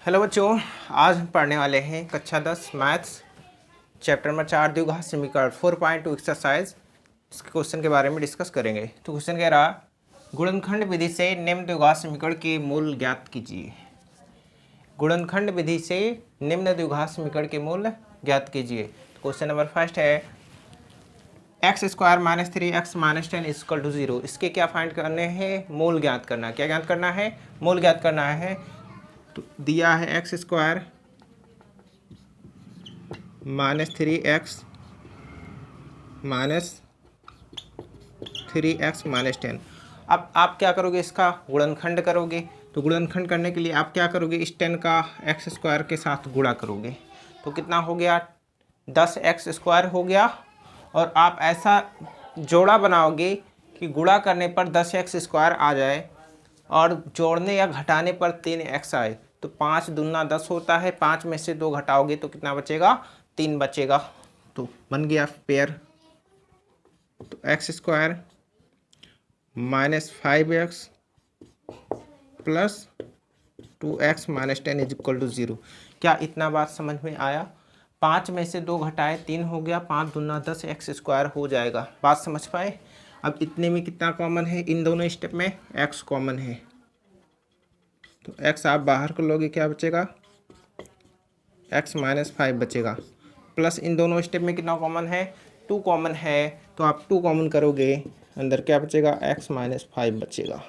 Hello बच्चों, आज हम पढ़ने वाले हैं कक्षा 10 मैथ्स चैप्टर नंबर 4 द्विघात समीकरण 4.2 एक्सरसाइज। इसके क्वेश्चन के बारे में डिस्कस करेंगे। तो क्वेश्चन कह रहा, गुणनखंड विधि से निम्न द्विघात समीकरण के मूल ज्ञात कीजिए। गुणनखंड विधि से निम्न द्विघात समीकरण के मूल ज्ञात कीजिए। तो क्वेश्चन नंबर फर्स्ट है x square minus 3x minus 10 equal to 0। इसके क्या फाइंड करने हैं? मूल ज्ञात करना। क्या ज्ञात करना है? मूल ज्ञात करना है। तो दिया है x square minus 3x minus 3x minus 10। अब आप क्या करोगे? इसका गुणनखंड करोगे। तो गुणनखंड करने के लिए आप क्या करोगे? इस 10 का एक्स स्क्वायर के साथ गुणा करोगे। तो कितना हो गया? 10x स्क्वायर हो गया। और आप ऐसा जोड़ा बनाओगे कि गुणा करने पर 10x स्क्वायर आ जाए और जोड़ने या घटाने पर 3x आए। तो 5 दूना 10 होता है, 5 में से 2 घटाओगे तो कितना बचेगा? 3 बचेगा। तो बन गया पेयर। तो x square minus 5x plus 2x minus 10 is equal to 0। क्या इतना बात समझ में आया? 5 में से 2 घटाए 3 हो गया, 5 दूना 10 एक्स स्क्वायर हो जाएगा। बात समझ पाए? अब इतने में कितना कॉमन है? इन दोनों स्टेप में x कॉमन है। तो x आप बाहर कर लोगे, क्या बचेगा? x माइनस 5 बचेगा। प्लस इन दोनों स्टेप में कितना कॉमन है? 2 कॉमन है। तो आप 2 कॉमन करोगे, अंदर क्या बचेगा? x माइनस 5 बचेगा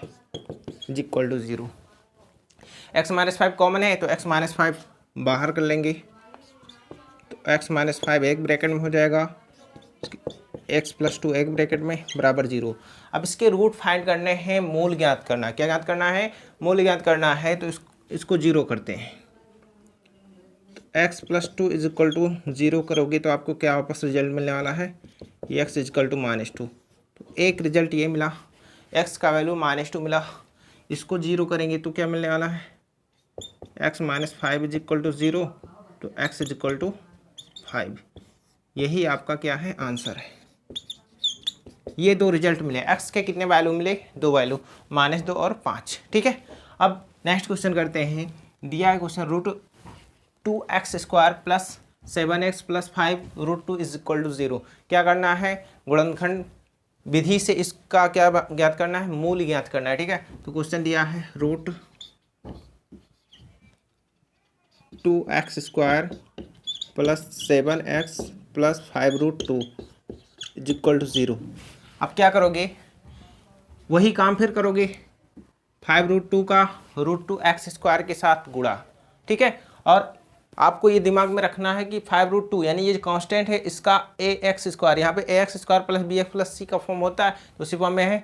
is equal to 0। x minus 5 common है तो x माइनस 5 बाहर कर लेंगे। तो x माइनस 5 एक ब्रैकेट में हो जाएगा, x प्लस 2 एक ब्रैकेट में बराबर 0। अब इसके रूट फाइंड करने हैं, मूल ज्ञात करना। क्या ज्ञात करना है? मूल ज्ञात करना है। तो इसको 0 करते हैं। तो x plus 2 is equal to 0 करोगे तो आपको क्या वापस रिजल्ट मिलने वाला है? x is equal to -2। तो एक रिजल्ट ये मिला, x का वैल्यू -2 मिला। इसको 0 करेंगे तो क्या मिलने वाला है? x minus 5 is equal to 0। तो x इज इक्वल टू 5। यही आपका क्या है? आंसर है। ये 2 रिजल्ट मिले। x के कितने वैल्यू मिले? 2 वैल्यू, -2 और 5। ठीक है। अब नेक्स्ट क्वेश्चन करते हैं। दिया है question √2x square plus 7x plus 5 √2 is equal to 0। क्या करना है? गुणनखंड विधि से इसका क्या ज्ञात करना है? मूल ज्ञात करना है। ठीक है। तो क्वेश्चन दिया है √2x square plus 7x plus 5 √2 is equal to 0। अब क्या करोगे? वही काम फिर करोगे, 5 √2 का √2x स्क्वायर के साथ गुणा। ठीक है। और आपको ये दिमाग में रखना है कि 5 √2 यानी ये कांस्टेंट है, इसका ax स्क्वायर, यहाँ पे ax square plus bx plus c का फॉर्म होता है, तो उसी फॉर्म में है।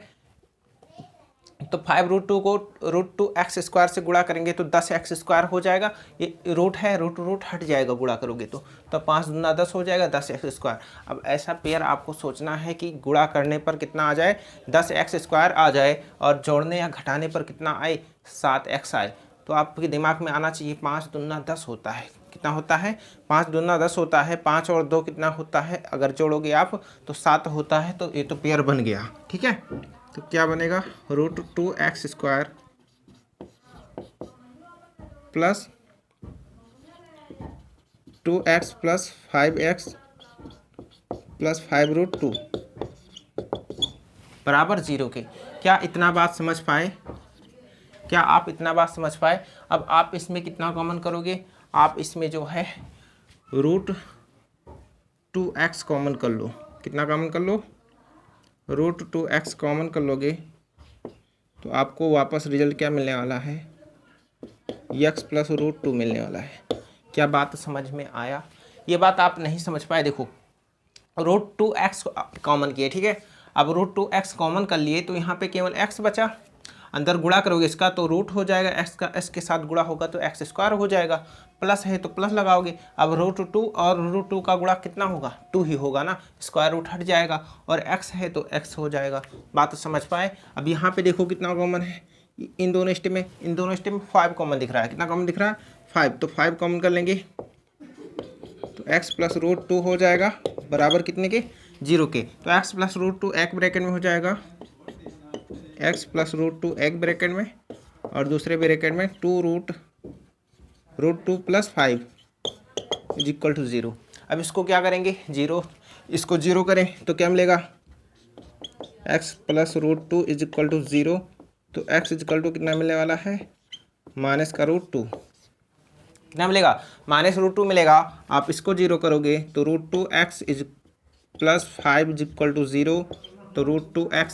तो 5 √2 को √2x स्क्वायर से गुणा करेंगे तो 10x स्क्वायर हो जाएगा। ये रूट है, रूट हट जाएगा गुणा करोगे तो 5 दूना 10 हो जाएगा, 10x स्क्वायर। अब ऐसा पेयर आपको सोचना है कि गुणा करने पर कितना आ जाए? 10x स्क्वायर आ जाए और जोड़ने या घटाने पर कितना आए? 7x आए। तो आपके दिमाग में आना चाहिए 5 दूना 10 होता है। कितना होता है? 5 दूना 10 होता है। 5 और 2 कितना होता है? अगर जोड़ोगे आप तो 7 होता है। तो ये तो पेयर बन गया। ठीक है। तो क्या बनेगा? √2x square plus 2x plus 5x plus 5 √2 बराबर 0 के। क्या इतना बात समझ पाए? क्या आप इतना बात समझ पाए? अब आप इसमें कितना कॉमन करोगे? आप इसमें जो है √2x कॉमन कर लो। कितना कॉमन कर लो? √2x कॉमन कर लोगे तो आपको वापस रिजल्ट क्या मिलने वाला है? x प्लस √2 मिलने वाला है। क्या बात समझ में आया? ये बात आप नहीं समझ पाए। देखो, √2x कॉमन किए। ठीक है। अब √2x कॉमन कर लिए तो यहाँ पे केवल x बचा। अंदर गुणा करोगे इसका तो रूट हो जाएगा, x का s के साथ गुणा होगा तो x स्क्वायर हो जाएगा। प्लस है तो प्लस लगाओगे। अब √2 और √2 का गुणा कितना होगा? 2 ही होगा ना, स्क्वायर रूट हट जाएगा और x है तो x हो जाएगा। बात समझ पाए? अब यहाँ पे देखो कितना कॉमन है इन दोनों स्टेप में 5 कॉमन दिख रहा है। कितना कॉमन दिख रहा है? 5। तो 5 कॉमन कर लेंगे तो x प्लस √2 हो जाएगा बराबर कितने के? 0 के। तो x प्लस √2 एक ब्रैकेट में हो जाएगा, x प्लस √2 एक ब्रैकेट में और दूसरे ब्रैकेट में 2 √2 + 5 = 0। अब इसको क्या करेंगे, जीरो, इसको जीरो करें तो क्या मिलेगा, x + √2 = 0। तो x = कितना मिलने वाला है, -√2 कितना मिलेगा, -√2 मिलेगा। आप इसको जीरो करोगे तो √2x + 5 = 0। तो √2x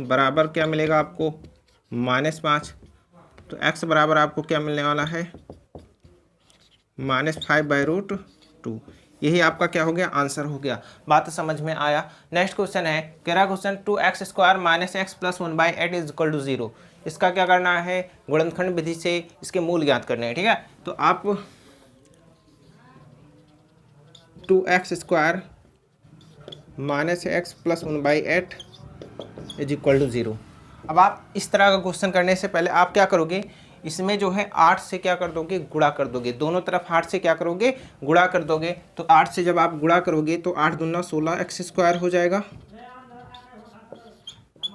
बराबर क्या मिलेगा आपको, -5। तो x बराबर आपको क्या मिलने वाला है, -5/√2। यही आपका क्या हो गया, आंसर हो गया। बात समझ में आया। नेक्स्ट क्वेश्चन है, कह रहा क्वेश्चन 2x² - x + 1/8 = 0। इसका क्या करना है, गुणनखंड विधि से इसके मूल ज्ञात करने हैं। ठीक है, तो आप 2x² - x + 1/8 = 0। अब आप इस तरह का क्वेश्चन करने से पहले आप क्या करोगे, इसमें जो है 8 से क्या कर दोगे, गुणा कर दोगे। दोनों तरफ 8 से क्या करोगे, गुणा कर दोगे। तो 8 से जब आप गुणा करोगे तो 8 दूना 16x² हो जाएगा,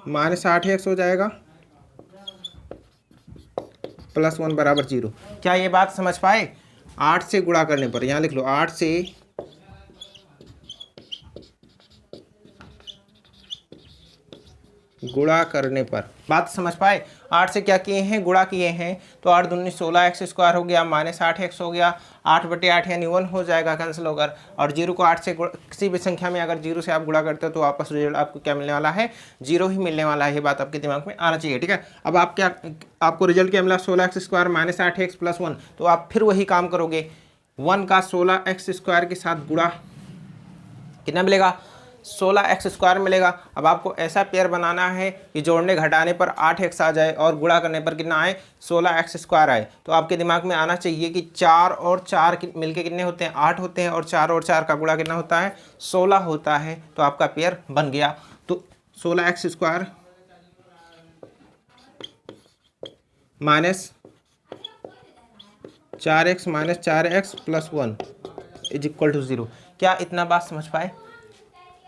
-8x हो जाएगा, +1 = 0। क्या ये बात समझ पाए। 8 से गुणा करने पर, यहाँ लिख लो, 8 से गुणा करने पर, बात समझ पाए। 8 से क्या किए हैं, गुणा किए हैं। तो 8 दूनी 16x² हो गया, -8x हो गया, 8/8 यानी 1 हो जाएगा, कैंसिल होकर। और 0 को 8 से किसी भी संख्या में अगर 0 से आप गुणा करते हो तो वापस रिजल्ट आपको क्या मिलने वाला है, 0 ही मिलने वाला है। ये बात आपके दिमाग में आना चाहिए। ठीक है, अब आप क्या, आपको रिजल्ट क्या मिला, 16x² - 8x + 1। तो आप फिर वही काम करोगे, 1 का 16x² के साथ गुणा, कितना मिलेगा, 16x² मिलेगा। अब आपको ऐसा पेयर बनाना है कि जोड़ने घटाने पर 8x आ जाए और गुणा करने पर कितना आए, 16x² आए। तो आपके दिमाग में आना चाहिए कि 4 और 4 मिलके कितने होते हैं, 8 होते हैं, और 4 और 4 का गुणा कितना होता है, 16 होता है। तो आपका पेयर बन गया। तो 16x² - 4x - 4x + 1 = 0। क्या इतना बात समझ पाए।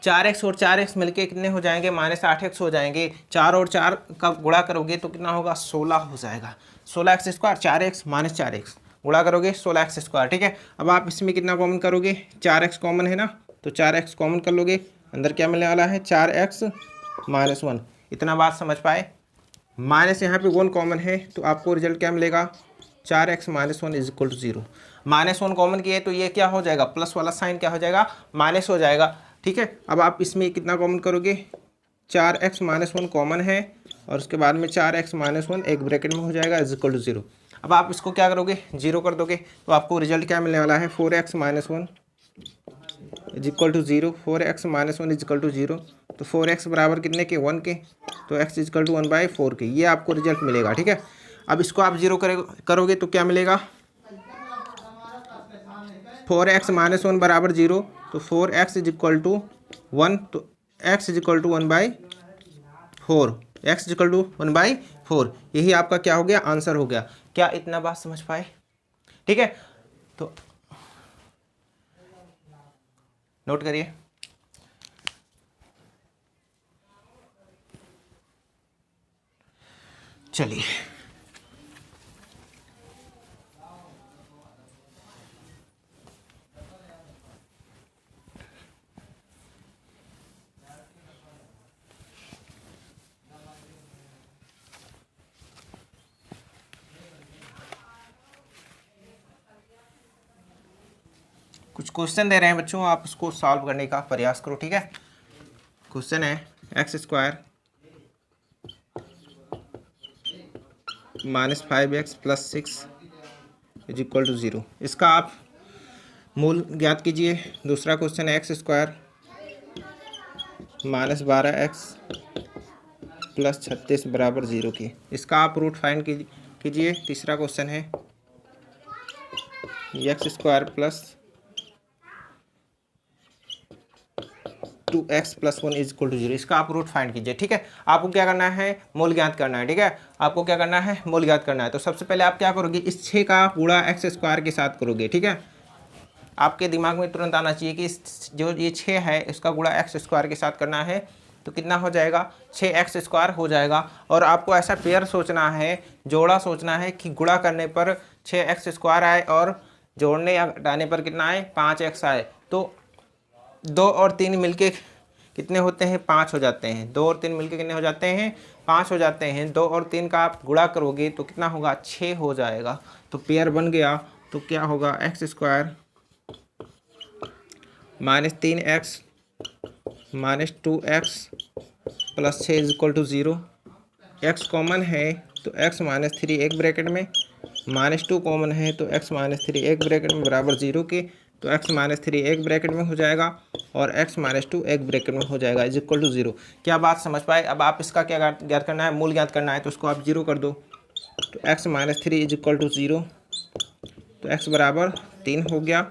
4x और 4x मिलके कितने हो जाएंगे, -8x हो जाएंगे। 4 और 4 का गुणा करोगे तो कितना होगा, 16 हो जाएगा। 16x² 4x - 4x गुणा करोगे 16x²। ठीक है, अब आप इसमें कितना कॉमन करोगे, 4x कॉमन है ना, तो 4x कॉमन कर लोगे, अंदर क्या मिलने वाला है, 4x - 1। इतना बात समझ पाए। माइनस यहाँ पे 1 कॉमन है तो आपको रिजल्ट क्या मिलेगा, 4x - 1 = 0। -1 कॉमन किए तो ये क्या हो जाएगा, प्लस वाला साइन क्या हो जाएगा, माइनस हो जाएगा। ठीक है, अब आप इसमें कितना कॉमन करोगे, 4x - 1 कॉमन है और उसके बाद में 4x - 1 एक ब्रैकेट में हो जाएगा, = 0। अब आप इसको क्या करोगे, 0 कर दोगे तो आपको रिजल्ट क्या मिलने वाला है, 4x - 1 = 0। 4x - 1 = 0। तो 4x बराबर कितने के, 1 के। तो x = 1/4 के, ये आपको रिजल्ट मिलेगा। ठीक है, अब इसको आप 0 करोगे तो क्या मिलेगा, 4x - 1 = 0। तो 4x = 1। तो x = 1/4, x = 1/4। यही आपका क्या हो गया, आंसर हो गया। क्या इतना बात समझ पाए। ठीक है, तो नोट करिए। चलिए, कुछ क्वेश्चन दे रहे हैं बच्चों, आप उसको सॉल्व करने का प्रयास करो। ठीक है, क्वेश्चन है x² - 5x + 6 = 0। इसका आप मूल ज्ञात कीजिए। दूसरा क्वेश्चन है x² - 12x + 36 = 0 की, इसका आप रूट फाइंड कीजिए। तीसरा क्वेश्चन है x² + 2x + 1 = 0, इसका आप रूट फाइंड कीजिए। ठीक है, आपको क्या करना है, मूल ज्ञात करना है। ठीक है, आपको क्या करना है, मूल ज्ञात करना है। तो सबसे पहले आप क्या करोगे, इस 6 का गुणा x² के साथ करोगे। ठीक है, आपके दिमाग में तुरंत आना चाहिए कि जो ये 6 है इसका गुणा x² के साथ करना है। तो कितना हो जाएगा, 6x² हो जाएगा। और आपको ऐसा पेयर सोचना है, जोड़ा सोचना है कि गुणा करने पर 6x² आए और जोड़ने या घटाने पर कितना आए 5x आए। तो 2 और 3 मिलके कितने होते हैं 5 हो जाते हैं। 2 और 3 मिलके कितने हो जाते हैं 5 हो जाते हैं। 2 और 3 का आप गुणा करोगे तो कितना होगा 6 हो जाएगा। तो पेयर बन गया। तो क्या होगा x² - 3x - 2x + 6 = 0। x common है तो x - 3 एक ब्रैकेट में, -2 कॉमन है तो x - 3 एक ब्रैकेट में बराबर 0 के। तो x - 3 एक ब्रैकेट में हो जाएगा और x - 2 एक ब्रैकेट में हो जाएगा = 0। क्या बात समझ पाए? अब आप इसका क्या ज्ञात करना है, मूल ज्ञात करना है, तो उसको आप 0 कर दो। तो x - 3 = 0, तो x बराबर 3 हो गया।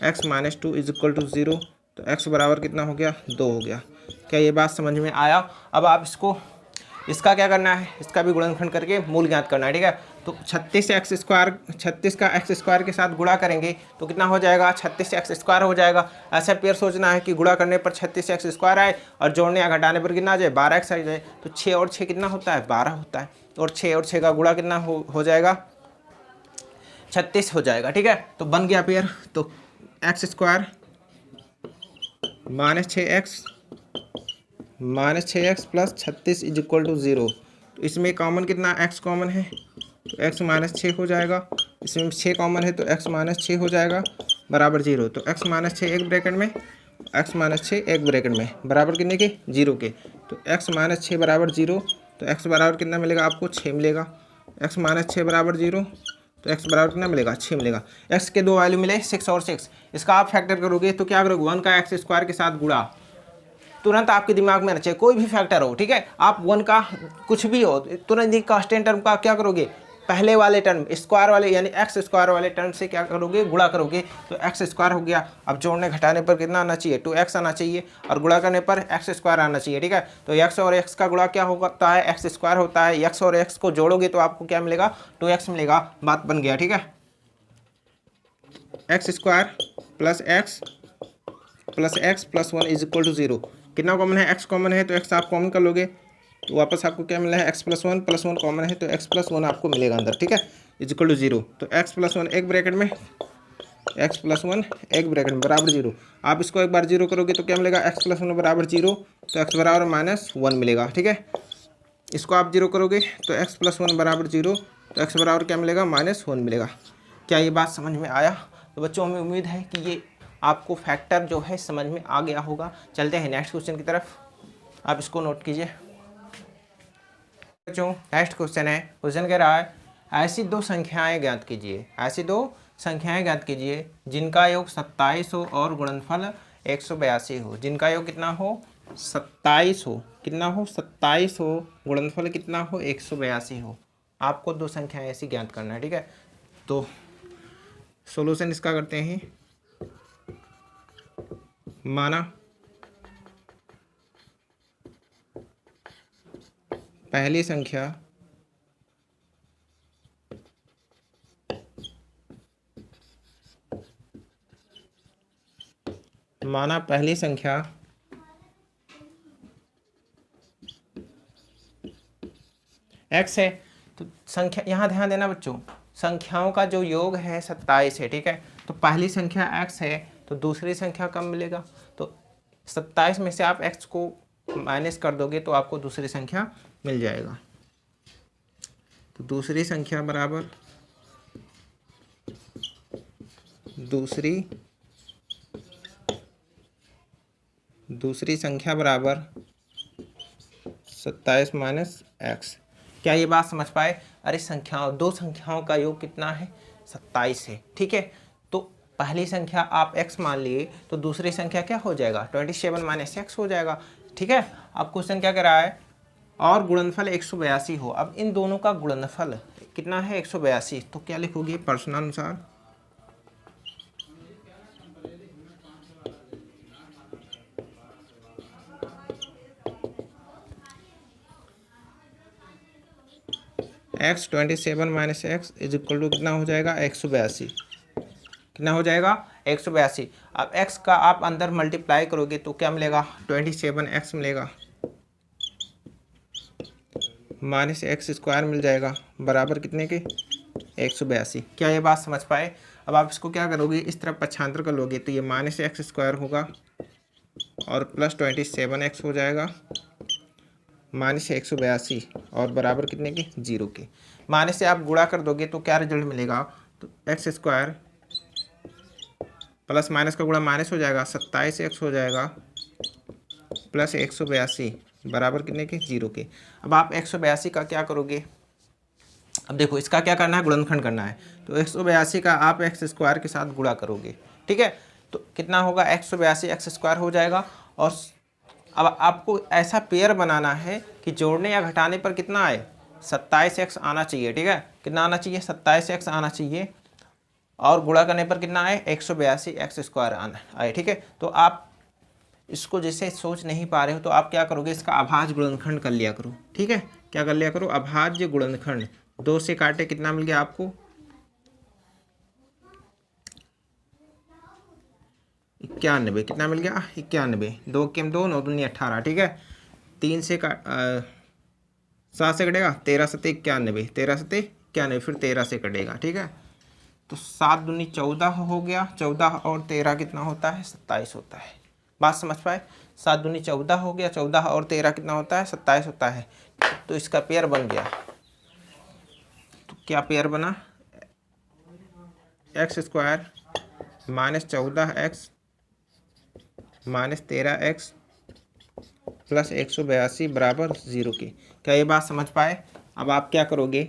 x - 2 = 0, तो x बराबर कितना हो गया 2 हो गया। क्या ये बात समझ में आया? अब आप इसका क्या करना है, इसका भी गुणनखंड करके मूल ज्ञात करना है, ठीक है। तो 36 का x² के साथ गुणा करेंगे तो कितना हो जाएगा 36x² हो जाएगा। ऐसा पेयर सोचना है कि गुणा करने पर 36x² आए और जोड़ने या घटाने पर कितना आ जाए 12x आ जाए। तो 6 और 6 कितना होता है 12 होता है, और 6 और 6 का गुणा कितना हो जाएगा 36 हो जाएगा, ठीक है। तो बन गया पेयर। तो x² - 6x + 36 = 0। तो इसमें कॉमन कितना x कॉमन है तो x - 6 हो जाएगा। इसमें 6 कॉमन है तो x - 6 हो जाएगा बराबर 0। तो x - 6 एक ब्रैकेट में, x - 6 एक ब्रैकेट में बराबर कितने के 0 के। तो x - 6 बराबर 0, तो x बराबर कितना मिलेगा आपको 6 मिलेगा। x - 6 बराबर 0, तो x बराबर कितना मिलेगा 6 मिलेगा। x के दो वैल्यू मिले 6 और 6। इसका आप फैक्टर करोगे तो क्या करोगे 1 का x² के साथ गुणा, तुरंत आपके दिमाग में आना चाहिए, कोई भी फैक्टर हो, ठीक है। आप 1 का कुछ भी हो तुरंत ही कांस्टेंट टर्म का क्या करोगे पहले वाले टर्म स्क्वायर वाले यानी x² वाले टर्म से क्या करोगे गुणा करोगे। तो x² हो गया। अब जोड़ने घटाने पर कितना आना चाहिए 2x आना चाहिए और गुणा करने पर x² आना चाहिए, ठीक है। तो x और x का गुणा क्या होता है x² होता है। x और x को जोड़ोगे तो आपको क्या मिलेगा 2x मिलेगा। बात बन गया, ठीक है। x² + x + 1 = 0। कितना कॉमन है x कॉमन है तो x आप कॉमन कर लोगे तो वापस आपको क्या मिला है x + 1 कॉमन है तो x + 1 आपको मिलेगा अंदर, ठीक है = 0। तो x + 1 एक ब्रैकेट में, x + 1 एक ब्रैकेट में बराबर 0। आप इसको एक बार 0 करोगे तो क्या मिलेगा x + 1 बराबर 0, तो x बराबर -1 मिलेगा, ठीक है। इसको आप 0 करोगे तो x + 1 बराबर 0, तो x बराबर क्या मिलेगा -1 मिलेगा। क्या ये बात समझ में आया? तो बच्चों हमें उम्मीद है कि ये आपको फैक्टर जो है समझ में आ गया होगा। चलते हैं नेक्स्ट क्वेश्चन की तरफ, आप इसको नोट कीजिए। बच्चों नेक्स्ट क्वेश्चन है, क्वेश्चन कह रहा है ऐसी दो संख्याएं ज्ञात कीजिए, ऐसी दो संख्याएं ज्ञात कीजिए जिनका योग 27 हो और गुणनफल 182 हो। जिनका योग कितना हो 27 हो, कितना हो 27 हो, गुणनफल कितना हो 182 हो। आपको दो संख्याएं ऐसी ज्ञात करना है, ठीक है। तो सॉल्यूशन इसका करते हैं। माना पहली संख्या x है। तो संख्या यहाँ ध्यान देना बच्चों, संख्याओं का जो योग है 27 है, ठीक है। तो पहली संख्या x है तो दूसरी संख्या कब मिलेगा, तो 27 में से आप x को माइनस कर दोगे तो आपको दूसरी संख्या मिल जाएगा। तो दूसरी संख्या बराबर दूसरी संख्या बराबर 27 - x। क्या ये बात समझ पाए? अरे दो संख्याओं का योग कितना है 27 है, ठीक है। तो पहली संख्या आप x मान लिए तो दूसरी संख्या क्या हो जाएगा 27 - x हो जाएगा, ठीक है। अब क्वेश्चन क्या कर रहा है और गुणनफल 182 हो। अब इन दोनों का गुणनफल कितना है 182, तो क्या लिखोगे प्रश्नानुसार x 27 - x = कितना हो जाएगा 182। कितना हो जाएगा 182। अब x का आप अंदर मल्टीप्लाई करोगे तो क्या मिलेगा 27x मिलेगा -x² मिल जाएगा बराबर कितने के 182। क्या ये बात समझ पाए? अब आप इसको क्या करोगे, इस तरफ पक्षांतर कर लोगे तो ये -x² होगा और +27x हो जाएगा -182 और बराबर कितने के, 0 के। माइनस से आप गुणा कर दोगे तो क्या रिजल्ट मिलेगा, तो x² प्लस माइनस का गुणा माइनस हो जाएगा, 27x हो जाएगा +182 बराबर कितने के, 0 के। अब आप 182 का क्या करोगे, अब देखो इसका क्या करना है, गुणनखंड करना है। तो 182 का आप x² के साथ गुणा करोगे, ठीक है। तो कितना होगा, 182 x² हो जाएगा। और अब आपको ऐसा पेयर बनाना है कि जोड़ने या घटाने पर कितना आए, 27x आना चाहिए, ठीक है। कितना आना चाहिए, 27x आना चाहिए। और गुणा करने पर कितना आए, 182 x² आना आए, ठीक है। तो आप इसको जैसे सोच नहीं पा रहे हो तो आप क्या करोगे, इसका अभाज्य गुणनखंड कर लिया करो, ठीक है। क्या कर लिया करो, अभाज्य गुणनखंड। 2 से काटे कितना मिल गया आपको, 91। कितना मिल गया, 91। 2 के 2, 9 दूनी 18, ठीक है। 3 से 7 से कटेगा, 13 7 91, 13 7 91, फिर 13 से कटेगा, ठीक है। तो 7 दूनी 14 हो गया, 14 और 13 कितना होता है, 27 होता है। बात समझ पाए, 7 दूनी 14 हो गया, 14 और 13 कितना होता है, 27 होता है। तो इसका पेयर बन गया। तो क्या पेयर बना, x² -14x -13x +182 बराबर 0 के। क्या ये बात समझ पाए? अब आप क्या करोगे,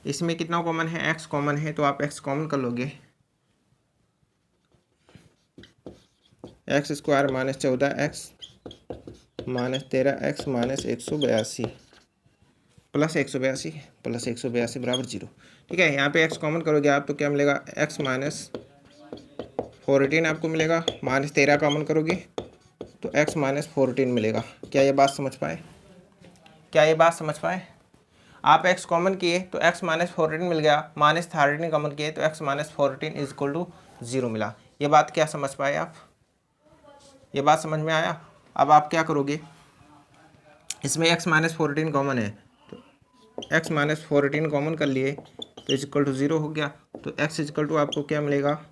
इसमें कितना कॉमन है, x कॉमन है, तो आप x कॉमन कर लोगे। x² -14x -13x -182 +182 बराबर 0, ठीक है। यहाँ पे x कॉमन करोगे आप तो क्या मिलेगा, x -14 आपको मिलेगा, -13 कॉमन करोगे तो x -14 मिलेगा। क्या ये बात समझ पाए? क्या ये बात समझ पाए? आप x कॉमन किए तो x -14 मिल गया, -13 कॉमन किए तो x -14 = 0 मिला। ये बात क्या समझ पाए आप? ये बात समझ में आया? अब आप क्या करोगे, इसमें x -14 कॉमन है तो x -14 कॉमन कर लिए तो = 0 हो गया। तो x = आपको क्या मिलेगा,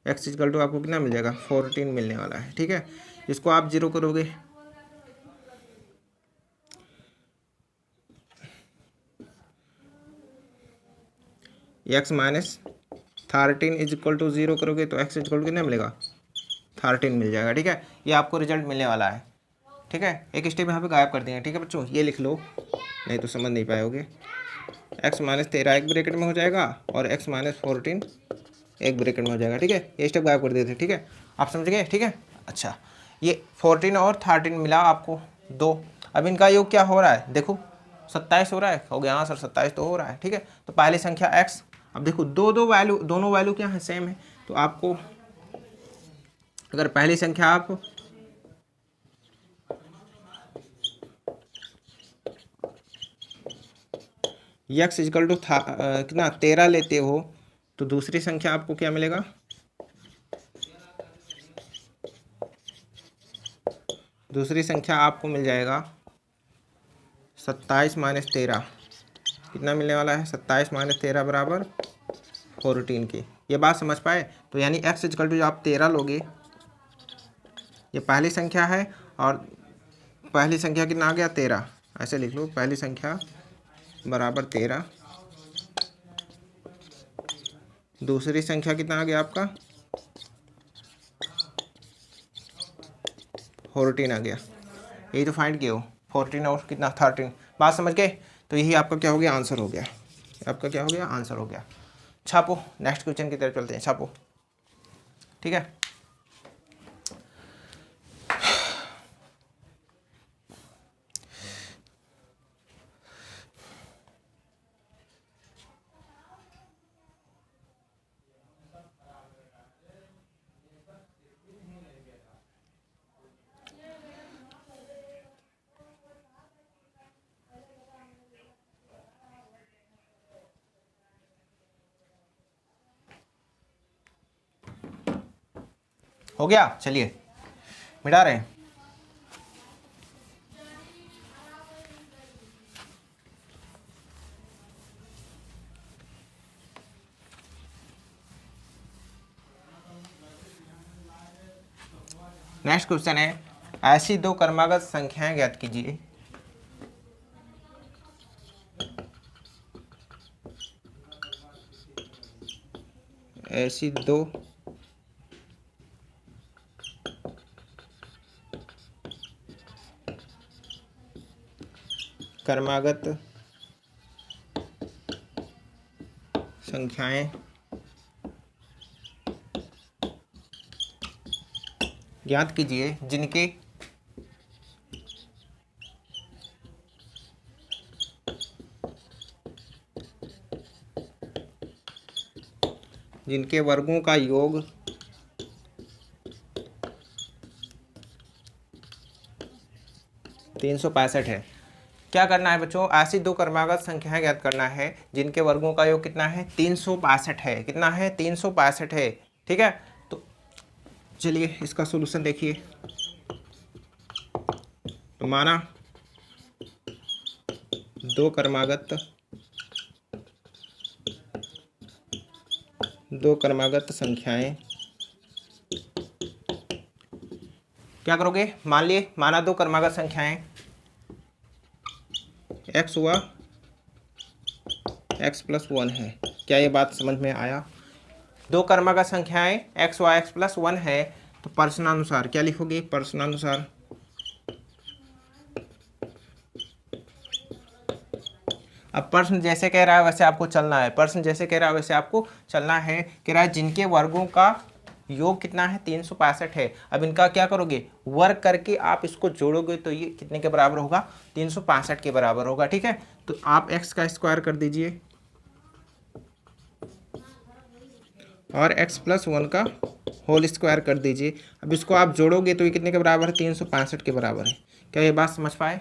x = आपको कितना मिल जाएगा, 14 मिलने वाला है, ठीक है। इसको आप 0 करोगे, x -13 = 0 करोगे तो x = कितना मिलेगा, 13 मिल जाएगा, ठीक है। ये आपको रिजल्ट मिलने वाला है, ठीक है। एक स्टेप यहाँ पे गायब कर देंगे, ठीक है बच्चों, ये लिख लो नहीं तो समझ नहीं पाओगे। x -13 एक ब्रैकेट में हो जाएगा और x -14 एक ब्रैकेट में हो जाएगा, ठीक है। ये स्टेप गायब कर देते, ठीक है। आप समझ गए, ठीक है। अच्छा, ये 14 और 13 मिला आपको 2। अब इनका योग क्या हो रहा है, देखो 27 हो रहा है, हो गया हाँ सर 27 तो हो रहा है, ठीक है। तो पहली संख्या x, अब देखो दोनों वैल्यू क्या है, सेम है। तो आपको अगर पहली संख्या आप x = कितना 13 लेते हो तो दूसरी संख्या आपको क्या मिलेगा, दूसरी संख्या आपको मिल जाएगा 27 - 13। कितना मिलने वाला है, 27 - 13 बराबर 14 की। ये बात समझ पाए? तो यानी x = जो आप 13 लोगे, ये पहली संख्या है और पहली संख्या कितना आ गया, 13, ऐसे लिख लो, पहली संख्या बराबर 13, दूसरी संख्या कितना आ गया आपका 14 आ गया। यही तो फाइंड किए हो, 14 और कितना 13। बात समझ गए? तो यही आपका क्या हो गया, आंसर हो गया। आपका क्या हो गया, आंसर हो गया। छापो, नेक्स्ट क्वेश्चन की तरफ चलते हैं, छापो, ठीक है। हो गया, चलिए मिटा रहे हैं। नेक्स्ट क्वेश्चन है, ऐसी दो क्रमागत संख्याएं ज्ञात कीजिए ऐसी दो क्रमागत संख्याएं ज्ञात कीजिए जिनके वर्गों का योग 365 है। क्या करना है बच्चों, ऐसी दो क्रमागत संख्याएं ज्ञात करना है जिनके वर्गों का योग कितना है, 365 है। कितना है, 365 है। ठीक है, तो चलिए इसका सॉल्यूशन देखिए। तो माना दो क्रमागत संख्याएं, क्या करोगे, मान लिए माना दो क्रमागत संख्याएं x हुआ x+1 है। क्या ये बात समझ में आया? दो क्रमागत संख्याएं x हुआ x+1 है, तो प्रश्नानुसार क्या लिखोगे, प्रश्नानुसार अब प्रश्न जैसे कह रहा है वैसे आपको चलना है। प्रश्न जैसे कह रहा है वैसे आपको चलना है। कह रहा है जिनके वर्गों का योग कितना है, 365 है। अब इनका क्या करोगे, वर्ग करके आप इसको जोड़ोगे तो ये कितने के बराबर होगा, 365 के बराबर होगा। ठीक है, तो आप x का स्क्वायर कर दीजिए और x+1 का होल स्क्वायर कर दीजिए। अब इसको आप जोड़ोगे तो ये कितने के बराबर है, 365 के बराबर है। क्या ये बात समझ पाए?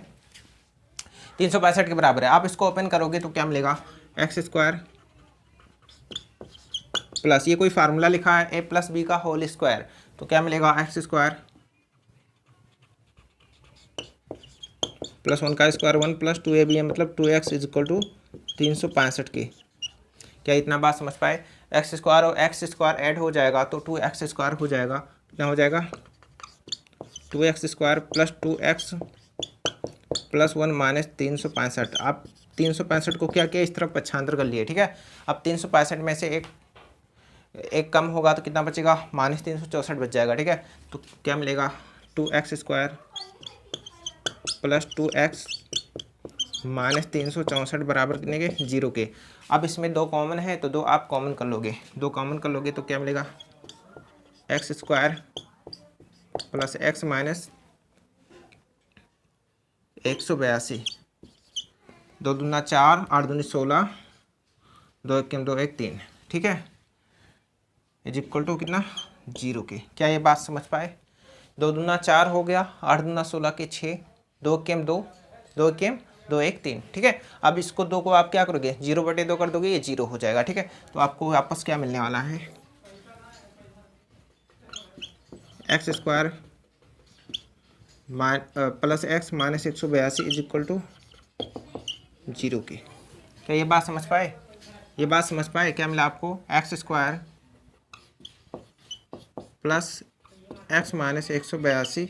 365 के बराबर है। आप इसको ओपन करोगे तो क्या मिलेगा, x² प्लस, ये कोई फार्मूला लिखा है a+b का होल स्क्वायर, तो क्या मिलेगा, x² प्लस 1 का स्क्वायर 1 + 2ab है, मतलब 2x = 365 के। क्या इतना बात समझ पाए? x² और x² ऐड हो जाएगा तो 2x² हो जाएगा। कितना हो जाएगा, 2x² + 2x + 1 - 365। आप 365 को क्या किया, इस तरफ पक्षांतर कर लिए। ठीक है, अब 365 में से एक कम होगा तो कितना बचेगा, -364 बच जाएगा। ठीक है, तो क्या मिलेगा, 2x² + 2x - 364 बराबर कितने के, 0 के। अब इसमें दो कॉमन है तो दो आप कॉमन कर लोगे, दो कॉमन कर लोगे तो क्या मिलेगा, x² + x - 182, 2 दूना 4, 8 दूनी 16, 2 1 2 1 3। ठीक है, = कितना, 0 के। क्या ये बात समझ पाए? 2 दूना 4 हो गया, 8 दूना 16 के 6, 2 1 2, 2 1 2 1 3। ठीक है, अब इसको दो को आप क्या करोगे, 0/2 कर दोगे, ये 0 हो जाएगा। ठीक है, तो आपको वापस क्या मिलने वाला है, x² + x - 182 = 0 के। क्या ये बात समझ पाए? ये बात समझ पाए? क्या मिला आपको, x² + x - 182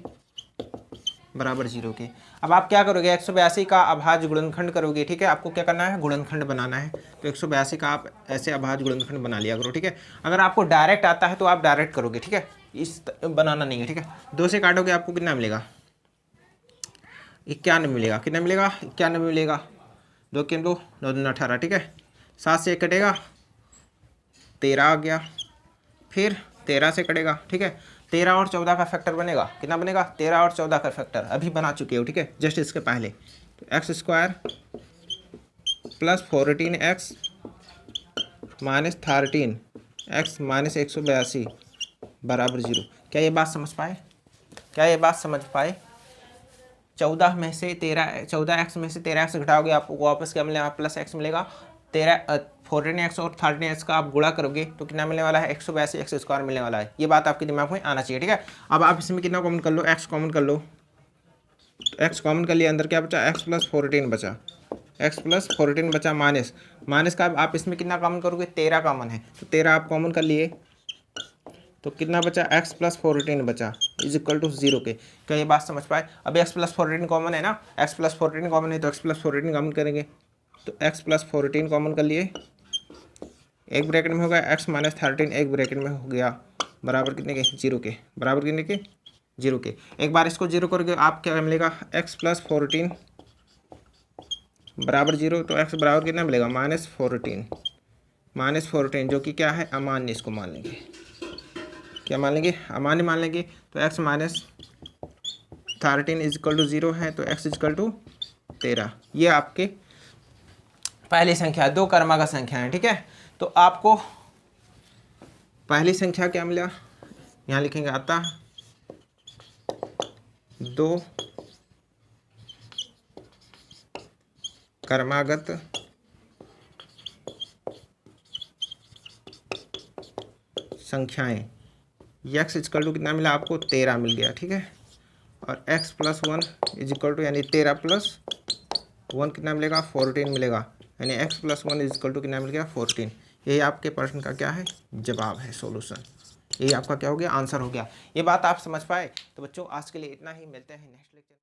बराबर 0 के। अब आप क्या करोगे, 182 का अभाज्य गुणनखंड करोगे। ठीक है, आपको क्या करना है, गुणनखंड बनाना है। तो 182 का आप ऐसे अभाज्य गुणनखंड बना लिया करो। ठीक है, अगर आपको डायरेक्ट आता है तो आप डायरेक्ट करोगे। ठीक है, इस बनाना नहीं है। ठीक है, 2 से काटोगे आपको कितना मिलेगा, 91 मिलेगा। कितना मिलेगा, 91 मिलेगा। 2 1 2, 2 2 18। ठीक है, 7 से 1 कटेगा, 13 आ गया। फिर 13 से कटेगा। ठीक है, 13 और 14 का फैक्टर बनेगा, कितना बनेगा, 13 और 14 का फैक्टर अभी बना चुके हो। ठीक है, जस्ट इसके पहले। तो x² + 14x - 13x - 182 बराबर 0। क्या ये बात समझ पाए? क्या ये बात समझ पाए? 14x में से 13x घटाओगे आपको वापस क्या मिलेगा, +x मिलेगा। 14x और 13x का आप गुणा करोगे तो कितना मिलने वाला है, 182 x² मिलने वाला है। ये बात आपके दिमाग में आना चाहिए। ठीक है, अब आप इसमें कितना कॉमन कर लो, x कॉमन कर लो। तो x कॉमन कर लिया, अंदर क्या बचा, x + 14 बचा, x + 14 बचा, माइनस का आप इसमें कितना कॉमन करोगे, 13 कॉमन है तो 13 आप कॉमन कर लिए तो कितना बचा, x + 14 बचा। इज इक्वल टू 0 के। क्या ये बात समझ पाए? अब x प्लस 14 कॉमन है ना, x प्लस 14 कॉमन है तो x प्लस 14 कॉमन करेंगे, तो x प्लस 14 कॉमन कर लिए, एक ब्रैकेट में होगा x माइनस 13, एक ब्रैकेट में हो गया बराबर कितने के? 0 के। बराबर कितने के? 0 के। एक बार इसको 0 करोगे आप क्या मिलेगा? x प्लस 14 बराबर 0, तो x बराबर कितना मिलेगा? माइनस 14 जो कि क्या है? अमान्य। इसको मान लेंगे, क्या मान लेंगे? अमान्य मान लेंगे। तो x minus 13 is equal to 0 है, तो x इज इक्वल टू 13। ये आपके पहली संख्या, दो क्रमागत संख्या है, ठीक है। तो आपको पहली संख्या क्या मिला? यहाँ लिखेंगे अतः दो क्रमागत संख्याएं, x इक्वल टू कितना मिला आपको? 13 मिल गया, ठीक है। और x plus 1 is equal to यानी 13 प्लस 1 कितना मिलेगा? 14 मिलेगा, यानी x plus 1 is equal to कितना मिल गया? 14। यही आपके प्रश्न का क्या है? जवाब है, सॉल्यूशन। यही आपका क्या हो गया? आंसर हो गया। ये बात आप समझ पाए? तो बच्चों आज के लिए इतना ही, मिलते हैं नेक्स्ट लेक्चर।